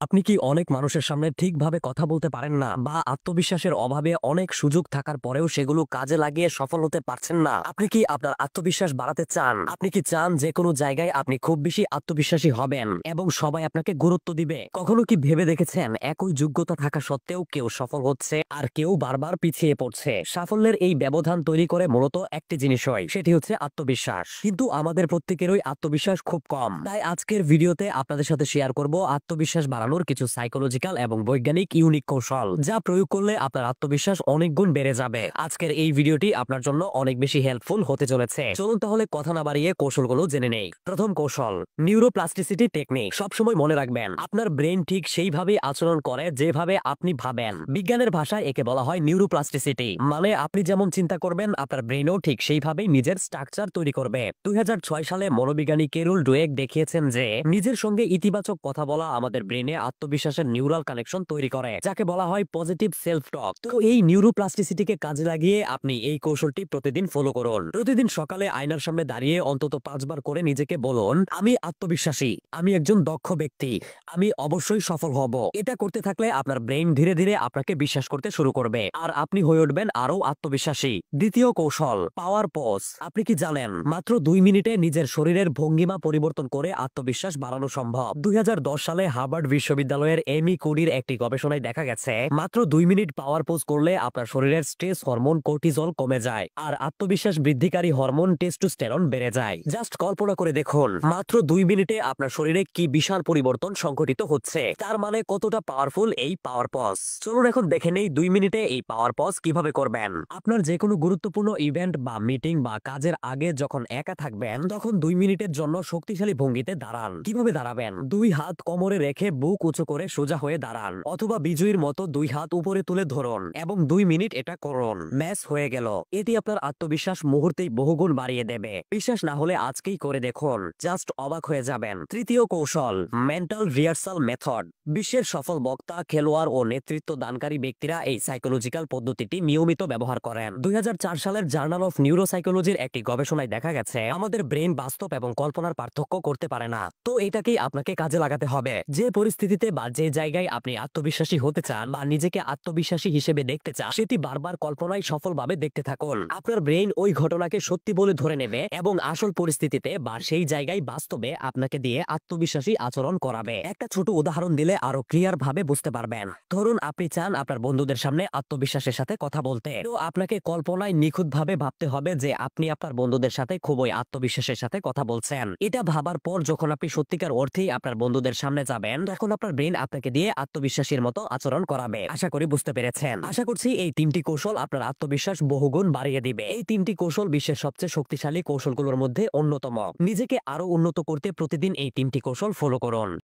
আপনি কি অনেক মানুষের সামনে ঠিকভাবে কথা বলতে পারেন না বা আত্মবিশ্বাসের অভাবে অনেক সুযোগ থাকার পরেও সেগুলো কাজে লাগিয়ে সফল হতে পারছেন না? আপনি কি আপনার আত্মবিশ্বাস বাড়াতে চান? আপনি কি চান যে কোনো জায়গায় আপনি খুব বেশি আত্মবিশ্বাসী হবেন এবং সবাই আপনাকে গুরুত্ব দিবে? কখনো কি ভেবে দেখেছেন একই যোগ্যতা থাকা সত্ত্বেও কেউ সফল হচ্ছে আর কেউ বারবার পিছিয়ে পড়ছে? সাফল্যের এই ব্যবধান তৈরি করে মূলত একটি জিনিসই, সেটি হচ্ছে আত্মবিশ্বাস। কিন্তু আমাদের প্রত্যেকেরই আত্মবিশ্বাস খুব কম। তাই আজকের ভিডিওতে আপনাদের সাথে শেয়ার করব আত্মবিশ্বাস বাড়ানোর কিছু সাইকোলজিক্যাল এবং বৈজ্ঞানিক ইউনিক কৌশল, যা প্রয়োগ করলে আপনার আত্মবিশ্বাস অনেক গুণ বেড়ে যাবে। আজকের এই ভিডিওটি আপনার জন্য অনেক বেশি হেল্পফুল হতে চলেছে। চলুন তাহলে কথা না বাড়িয়ে কৌশলগুলো জেনে নেই। প্রথম কৌশল, নিউরোপ্লাস্টিসিটি টেকনিক। সবসময় মনে রাখবেন, আপনার ব্রেন ঠিক সেইভাবেই আচরণ করে যেভাবে আপনি ভাবেন। বিজ্ঞানের ভাষায় একে বলা হয় নিউরোপ্লাস্টিসিটি। মানে আপনি যেমন চিন্তা করবেন, আপনার ব্রেনও ঠিক সেইভাবেই নিজের স্ট্রাকচার তৈরি করবে। 2006 সালে মনোবিজ্ঞানী কেরুল ডুয়েক দেখিয়েছেন যে নিজের সঙ্গে ইতিবাচক কথা বলা আমাদের ব্রেনে আত্মবিশ্বাসের নিউরাল কানেকশন তৈরি করে, যাকে বলা হয় পজিটিভ সেলফ টক। তো এই নিউরোপ্লাস্টিসিটিকে কাজে লাগিয়ে আপনি এই কৌশলটি প্রতিদিন ফলো করুন। প্রতিদিন সকালে আয়নার সামনে দাঁড়িয়ে অন্তত 5 বার করে নিজেকে বলুন, আমি আত্মবিশ্বাসী, আমি একজন দক্ষ ব্যক্তি, আমি অবশ্যই সফল হব। এটা করতে থাকলে আপনার ব্রেন ধীরে ধীরে আপনাকে বিশ্বাস করতে শুরু করবে আর আপনি হয়ে উঠবেন আরো আত্মবিশ্বাসী। দ্বিতীয় কৌশল, পাওয়ার পজ। আপনি কি জানেন মাত্র 2 মিনিটে নিজের শরীরের ভঙ্গিমা পরিবর্তন করে আত্মবিশ্বাস বাড়ানো সম্ভব? 2010 সালে হার্ভার্ড বিশ্ববিদ্যালয়ের এমি কুডির একটি গবেষণায় দেখা গেছে মাত্র 2 মিনিট পাওয়ার পোজ করলে আপনার শরীরের স্ট্রেস হরমোন কর্টিজল কমে যায় আর আত্মবিশ্বাস বৃদ্ধিকারী হরমোন টেস্টোস্টেরন বেড়ে যায়। জাস্ট কল্পনা করে দেখুন, মাত্র 2 মিনিটে আপনার শরীরে কি বিশাল পরিবর্তন সংঘটিত হচ্ছে। তার মানে কতটা পাওয়ারফুল এই পাওয়ার পজ। চলুন এখন দেখে নেই 2 মিনিটে এই পাওয়ার পজ কিভাবে করবেন। আপনার যে কোনো গুরুত্বপূর্ণ ইভেন্ট বা মিটিং বা কাজের আগে যখন একা থাকবেন, তখন 2 মিনিটের জন্য শক্তিশালী ভঙ্গিতে দাঁড়ান। কিভাবে দাঁড়াবেন? 2 হাত কোমরে রেখে বুক উঁচু করে সোজা হয়ে দাঁড়ান, অথবা বিজয়ীর মতো 2 হাত উপরে তুলে ধরুন এবং 2 মিনিট এটা করুন। ম্যাচ হয়ে গেল। এটি আপনার আত্মবিশ্বাস মুহূর্তেই বহুগুণ বাড়িয়ে দেবে। বিশ্বাস না হলে আজকেই করে দেখুন, জাস্ট অবাক হয়ে যাবেন। তৃতীয় কৌশল, মেন্টাল রিহার্সাল মেথড। বিশ্বের সফল বক্তা, খেলোয়াড় ও নেতৃত্ব দানকারী ব্যক্তিরা এই সাইকোলজিক্যাল পদ্ধতিটি নিয়মিত ব্যবহার করেন। 2004 সালের জার্নাল অফ নিউরোসাইকোলজির একটি গবেষণায় দেখা গেছে আমাদের ব্রেন বাস্তব এবং কল্পনার পার্থক্য করতে পারে না। তো এটাকেই আপনাকে কাজে লাগাতে হবে। যে পরিস্থিতিতে বা যে জায়গায় আপনি আত্মবিশ্বাসী হতে চান বা নিজেকে আত্মবিশ্বাসী হিসেবে দেখতে চান, সেটি বারবার কল্পনায় সফলভাবে দেখতে থাকুন। আপনার ব্রেন ওই ঘটনাকে সত্যি বলে ধরে নেবে এবং আসল পরিস্থিতিতে বা সেই জায়গায় বাস্তবে আপনাকে দিয়ে আত্মবিশ্বাসী আচরণ করাবে। একটা ছোট উদাহরণ দিলে আরো ক্লিয়ার ভাবে বুঝতে পারবেন। ধরুন আপনি চান আপনার বন্ধুদের সামনে আত্মবিশ্বাসের সাথে কথা বলতে, তো আপনাকে কল্পনায় নিখুঁতভাবে ভাবতে হবে যে আপনি আপনার বন্ধুদের সাথে খুবই আত্মবিশ্বাসের সাথে কথা বলছেন। এটা ভাবার পর যখন আপনি সত্যিকার অর্থেই আপনার বন্ধুদের সামনে যাবেন, তখন আপনার ব্রেন আপনাকে দিয়ে আত্মবিশ্বাসীর মতো আচরণ করাবে। আশা করি বুঝতে পেরেছেন। আশা করছি এই 3টি কৌশল আপনার আত্মবিশ্বাস বহুগুণ বাড়িয়ে দিবে। এই 3টি কৌশল বিশ্বের সবচেয়ে শক্তিশালী কৌশলগুলোর মধ্যে অন্যতম। নিজেকে আরো উন্নত করতে প্রতিদিন এই 3টি কৌশল ফলো করুন।